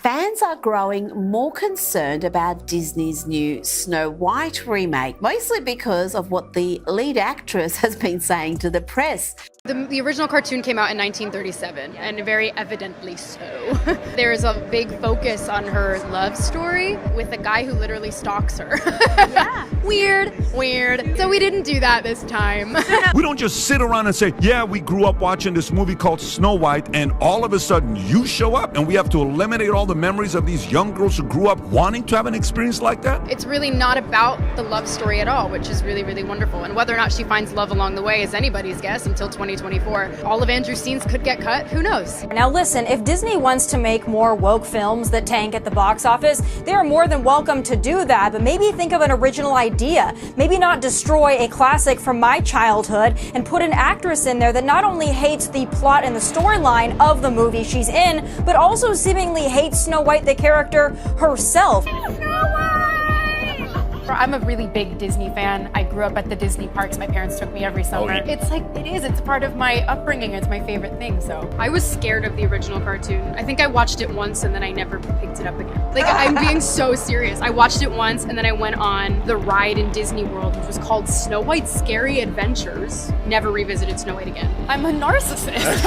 Fans are growing more concerned about Disney's new Snow White remake, mostly because of what the lead actress has been saying to the press. The original cartoon came out in 1937, and very evidently so. There's a big focus on her love story with a guy who literally stalks her. Yeah. Weird. So we didn't do that this time. We don't just sit around and say, yeah, we grew up watching this movie called Snow White, and all of a sudden you show up and we have to eliminate all the memories of these young girls who grew up wanting to have an experience like that? It's really not about the love story at all, which is really, really wonderful. And whether or not she finds love along the way is anybody's guess until 2024. All of Andrew's scenes could get cut. Who knows? Now listen, if Disney wants to make more woke films that tank at the box office, they are more than welcome to do that, but maybe think of an original idea. Maybe not destroy a classic from my childhood and put an actress in there that not only hates the plot and the storyline of the movie she's in, but also seemingly hates Snow White, the character herself. I'm a really big Disney fan. I grew up at the Disney parks. My parents took me every summer. Oh, yeah. It's part of my upbringing. It's my favorite thing, so. I was scared of the original cartoon. I think I watched it once and then I never picked it up again. Like, I'm being so serious. I watched it once and then I went on the ride in Disney World, which was called Snow White's Scary Adventures. Never revisited Snow White again. I'm a narcissist.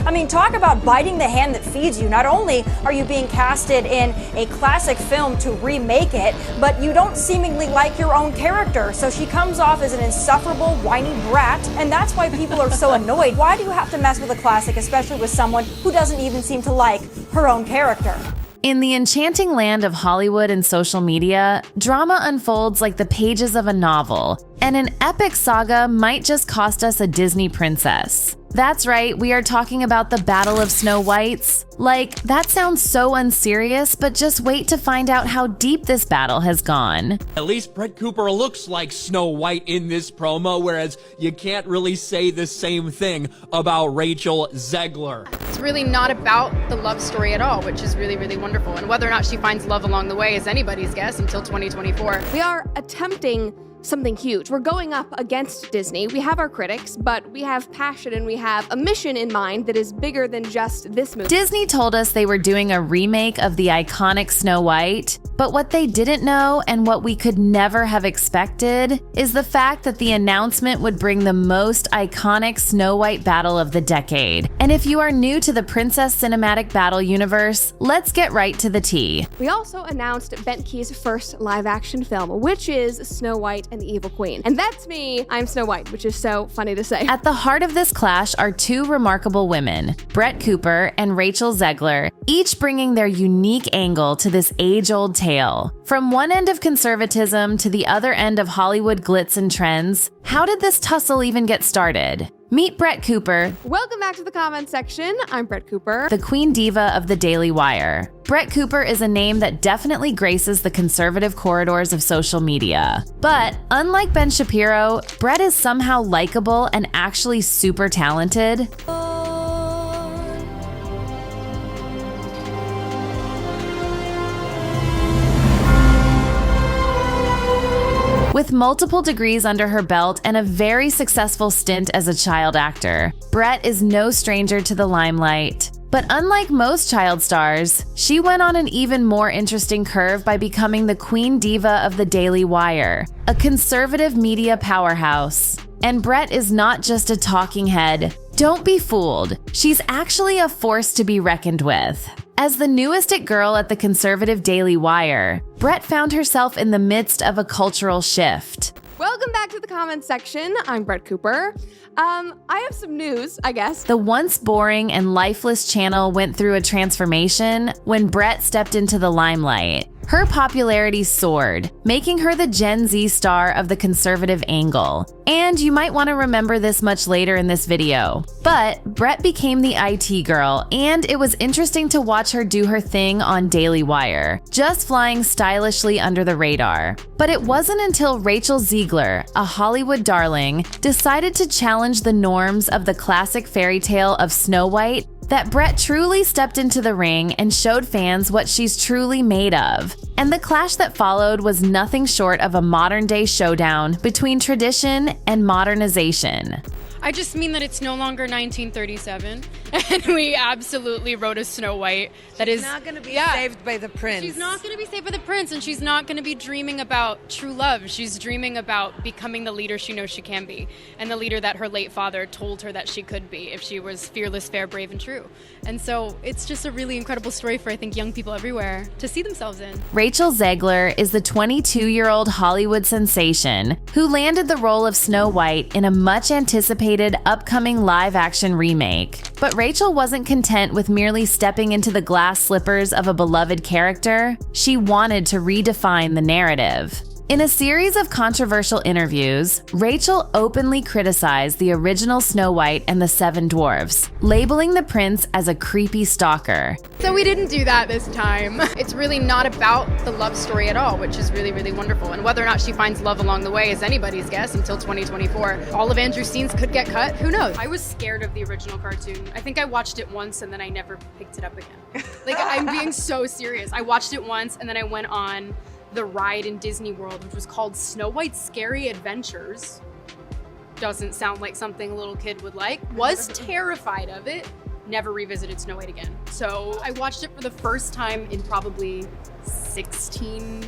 I mean, talk about biting the hand that feeds you. Not only are you being casted in a classic film to remake it, but you don't seemingly like your own character. So she comes off as an insufferable, whiny brat, and that's why people are so annoyed. Why do you have to mess with a classic, especially with someone who doesn't even seem to like her own character? In the enchanting land of Hollywood and social media, drama unfolds like the pages of a novel, and an epic saga might just cost us a Disney princess. That's right, we are talking about the Battle of Snow Whites. Like, that sounds so unserious, but just wait to find out how deep this battle has gone. At least Brett Cooper looks like Snow White in this promo, whereas you can't really say the same thing about Rachel Zegler. It's really not about the love story at all, which is really, really wonderful. And whether or not she finds love along the way is anybody's guess until 2024. We are attempting something huge. We're going up against Disney. We have our critics, but we have passion and we have a mission in mind that is bigger than just this movie. Disney told us they were doing a remake of the iconic Snow White, but what they didn't know and what we could never have expected is the fact that the announcement would bring the most iconic Snow White battle of the decade. And if you are new to the Princess Cinematic Battle universe, let's get right to the tea. We also announced Benke's first live-action film, which is Snow White and the Evil Queen. And that's me, I'm Snow White, which is so funny to say. At the heart of this clash are two remarkable women, Brett Cooper and Rachel Zegler, each bringing their unique angle to this age-old tale. From one end of conservatism to the other end of Hollywood glitz and trends, how did this tussle even get started? Meet Brett Cooper. Welcome back to the comment section. I'm Brett Cooper, the queen diva of the Daily Wire. Brett Cooper is a name that definitely graces the conservative corridors of social media. But unlike Ben Shapiro, Brett is somehow likable and actually super talented. With multiple degrees under her belt and a very successful stint as a child actor, Brett is no stranger to the limelight. But unlike most child stars, she went on an even more interesting curve by becoming the queen diva of the Daily Wire, a conservative media powerhouse. And Brett is not just a talking head. Don't be fooled. She's actually a force to be reckoned with. As the newest it girl at the conservative Daily Wire, Brett found herself in the midst of a cultural shift. Welcome back to the comment section. I'm Brett Cooper. I have some news, I guess. The once boring and lifeless channel went through a transformation when Brett stepped into the limelight. Her popularity soared, making her the Gen Z star of the conservative angle. And you might want to remember this much later in this video. But Brett became the IT girl, and it was interesting to watch her do her thing on Daily Wire, just flying stylishly under the radar. But it wasn't until Rachel Zegler, a Hollywood darling, decided to challenge the norms of the classic fairy tale of Snow White that Brett truly stepped into the ring and showed fans what she's truly made of. And the clash that followed was nothing short of a modern-day showdown between tradition and modernization. I just mean that it's no longer 1937, and we absolutely wrote a Snow White that is not going to be saved by the prince. She's not going to be saved by the prince, and she's not going to be dreaming about true love. She's dreaming about becoming the leader she knows she can be, and the leader that her late father told her that she could be if she was fearless, fair, brave, and true. And so it's just a really incredible story for, I think, young people everywhere to see themselves in. Rachel Zegler is the 22-year-old Hollywood sensation who landed the role of Snow White in a much-anticipated upcoming live-action remake. But Rachel wasn't content with merely stepping into the glass slippers of a beloved character. She wanted to redefine the narrative. In a series of controversial interviews, Rachel openly criticized the original Snow White and the Seven Dwarfs, labeling the prince as a creepy stalker. So we didn't do that this time. It's really not about the love story at all, which is really, really wonderful. And whether or not she finds love along the way is anybody's guess until 2024. All of Andrew's scenes could get cut. Who knows? I was scared of the original cartoon. I think I watched it once and then I never picked it up again. Like, I'm being so serious. I watched it once and then I went on the ride in Disney World, which was called Snow White's Scary Adventures. Doesn't sound like something a little kid would like. Was terrified of it. Never revisited Snow White again. So I watched it for the first time in probably 17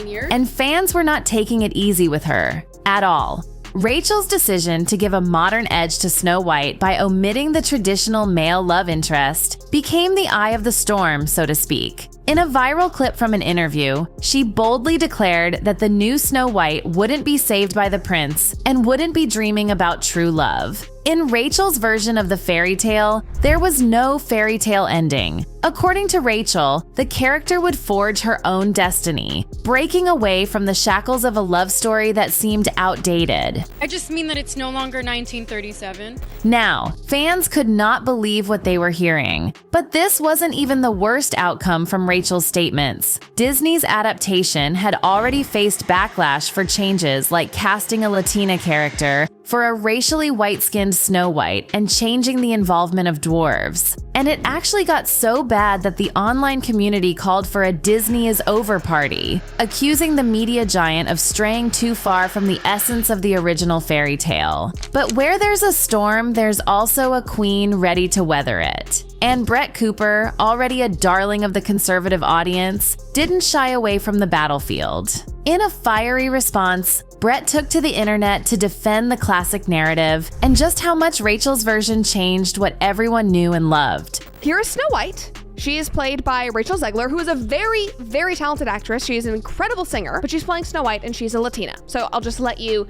years. And fans were not taking it easy with her at all. Rachel's decision to give a modern edge to Snow White by omitting the traditional male love interest became the eye of the storm, so to speak. In a viral clip from an interview, she boldly declared that the new Snow White wouldn't be saved by the prince and wouldn't be dreaming about true love. In Rachel's version of the fairy tale, there was no fairy tale ending. According to Rachel, the character would forge her own destiny, breaking away from the shackles of a love story that seemed outdated. I just mean that it's no longer 1937. Now, fans could not believe what they were hearing. But this wasn't even the worst outcome from Rachel's statements. Disney's adaptation had already faced backlash for changes like casting a Latina character for a racially white-skinned Snow White and changing the involvement of dwarves. And it actually got so bad that the online community called for a Disney is over party, accusing the media giant of straying too far from the essence of the original fairy tale. But where there's a storm, there's also a queen ready to weather it. And Brett Cooper, already a darling of the conservative audience, didn't shy away from the battlefield. In a fiery response, Brett took to the internet to defend the classic narrative and just how much Rachel's version changed what everyone knew and loved. Here is Snow White. She is played by Rachel Zegler, who is a very, very talented actress. She is an incredible singer, but she's playing Snow White and she's a Latina. So I'll just let you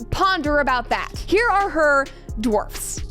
ponder about that. Here are her dwarfs.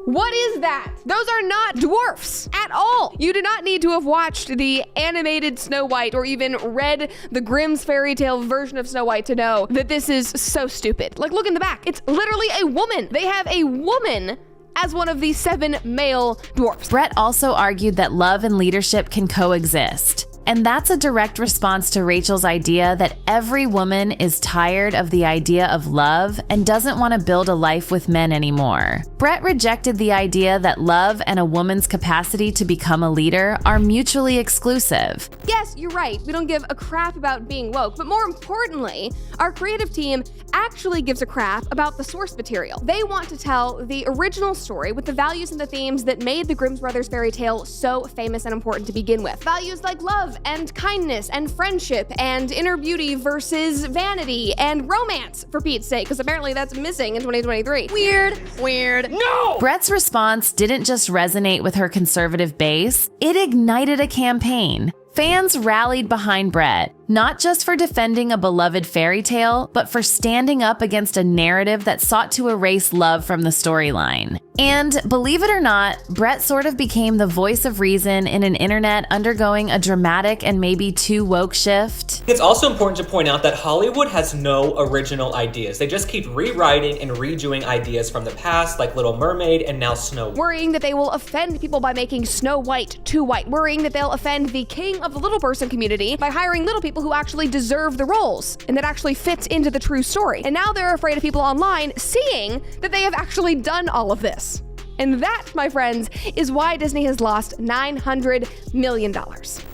What is that? Those are not dwarfs at all. You do not need to have watched the animated Snow White or even read the Grimm's fairy tale version of Snow White to know that this is so stupid. Like, look in the back. It's literally a woman. They have a woman as one of the 7 male dwarfs. Brett also argued that love and leadership can coexist. And that's a direct response to Rachel's idea that every woman is tired of the idea of love and doesn't want to build a life with men anymore. Brett rejected the idea that love and a woman's capacity to become a leader are mutually exclusive. Yes, you're right. We don't give a crap about being woke, but more importantly, our creative team actually gives a crap about the source material. They want to tell the original story with the values and the themes that made the Grimm brothers fairy tale so famous and important to begin with. Values like love and kindness and friendship and inner beauty versus vanity and romance, for Pete's sake, because apparently that's missing in 2023. Weird. No! Brett's response didn't just resonate with her conservative base, it ignited a campaign. Fans rallied behind Brett, not just for defending a beloved fairy tale, but for standing up against a narrative that sought to erase love from the storyline. And believe it or not, Brett sort of became the voice of reason in an internet undergoing a dramatic and maybe too woke shift. It's also important to point out that Hollywood has no original ideas. They just keep rewriting and redoing ideas from the past, like Little Mermaid and now Snow White. Worrying that they will offend people by making Snow White too white. Worrying that they'll offend the king of the little person community by hiring little people who actually deserve the roles and that actually fits into the true story. And now they're afraid of people online seeing that they have actually done all of this. And that, my friends, is why Disney has lost $900 million.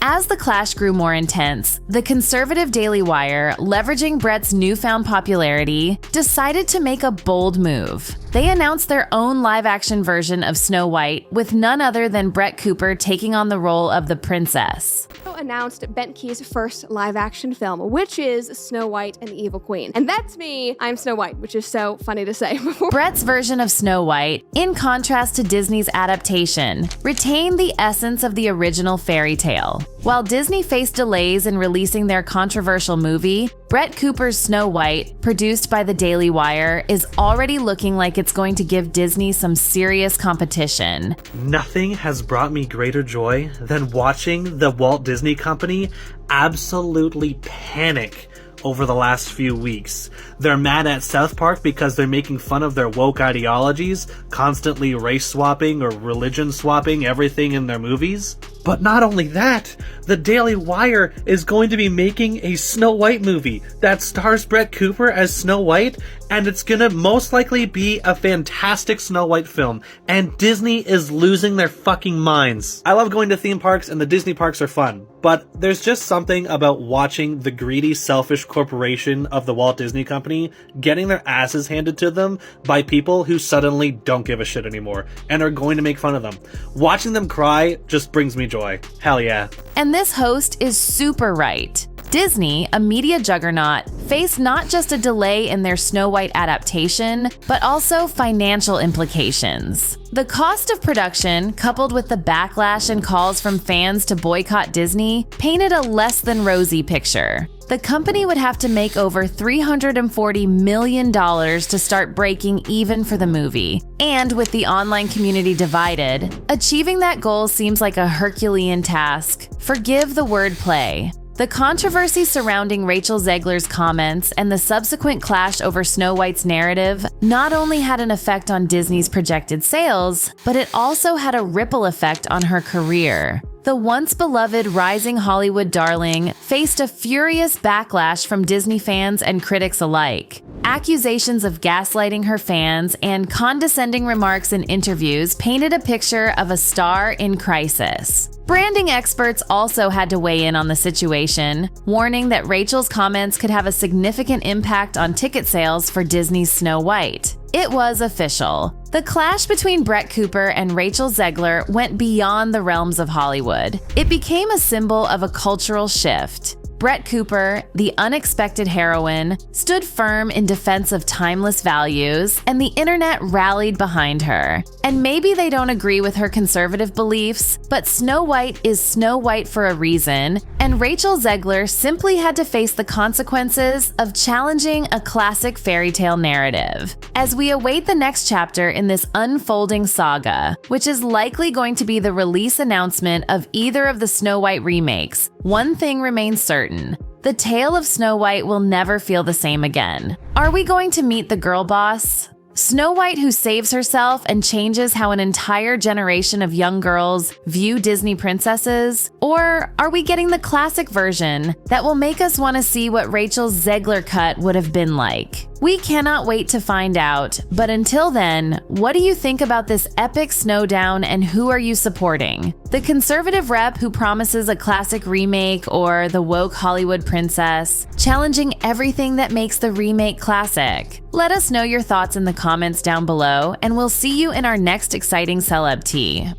As the clash grew more intense, the conservative Daily Wire, leveraging Brett's newfound popularity, decided to make a bold move. They announced their own live-action version of Snow White, with none other than Brett Cooper taking on the role of the princess. Announced Benke's first live-action film, which is Snow White and the Evil Queen. And that's me, I'm Snow White, which is so funny to say. Brett's version of Snow White, in contrast to Disney's adaptation, retained the essence of the original fairy tale. While Disney faced delays in releasing their controversial movie, Brett Cooper's Snow White, produced by the Daily Wire, is already looking like it's going to give Disney some serious competition. Nothing has brought me greater joy than watching the Walt Disney Company absolutely panic over the last few weeks. They're mad at South Park because they're making fun of their woke ideologies, constantly race swapping or religion swapping everything in their movies. But not only that, the Daily Wire is going to be making a Snow White movie that stars Brett Cooper as Snow White, and it's gonna most likely be a fantastic Snow White film, and Disney is losing their fucking minds. I love going to theme parks, and the Disney parks are fun, but there's just something about watching the greedy, selfish corporation of the Walt Disney Company getting their asses handed to them by people who suddenly don't give a shit anymore, and are going to make fun of them. Watching them cry just brings me joy. Hell yeah. And this host is super right. Disney, a media juggernaut, faced not just a delay in their Snow White adaptation, but also financial implications. The cost of production, coupled with the backlash and calls from fans to boycott Disney, painted a less than rosy picture. The company would have to make over $340 million to start breaking even for the movie. And with the online community divided, achieving that goal seems like a Herculean task. Forgive the wordplay. The controversy surrounding Rachel Zegler's comments and the subsequent clash over Snow White's narrative not only had an effect on Disney's projected sales, but it also had a ripple effect on her career. The once beloved rising Hollywood darling faced a furious backlash from Disney fans and critics alike. Accusations of gaslighting her fans and condescending remarks in interviews painted a picture of a star in crisis. Branding experts also had to weigh in on the situation, warning that Rachel's comments could have a significant impact on ticket sales for Disney's Snow White. It was official. The clash between Brett Cooper and Rachel Zegler went beyond the realms of Hollywood. It became a symbol of a cultural shift. Brett Cooper, the unexpected heroine, stood firm in defense of timeless values, and the internet rallied behind her. And maybe they don't agree with her conservative beliefs, but Snow White is Snow White for a reason, and Rachel Zegler simply had to face the consequences of challenging a classic fairy tale narrative. As we await the next chapter in this unfolding saga, which is likely going to be the release announcement of either of the Snow White remakes, one thing remains certain. The tale of Snow White will never feel the same again. Are we going to meet the girl boss? Snow White who saves herself and changes how an entire generation of young girls view Disney princesses? Or are we getting the classic version that will make us want to see what Rachel Zegler cut would have been like? We cannot wait to find out, but until then, what do you think about this epic snowdown and who are you supporting? The conservative rep who promises a classic remake or the woke Hollywood princess, challenging everything that makes the remake classic? Let us know your thoughts in the comments down below, and we'll see you in our next exciting Celeb Tea.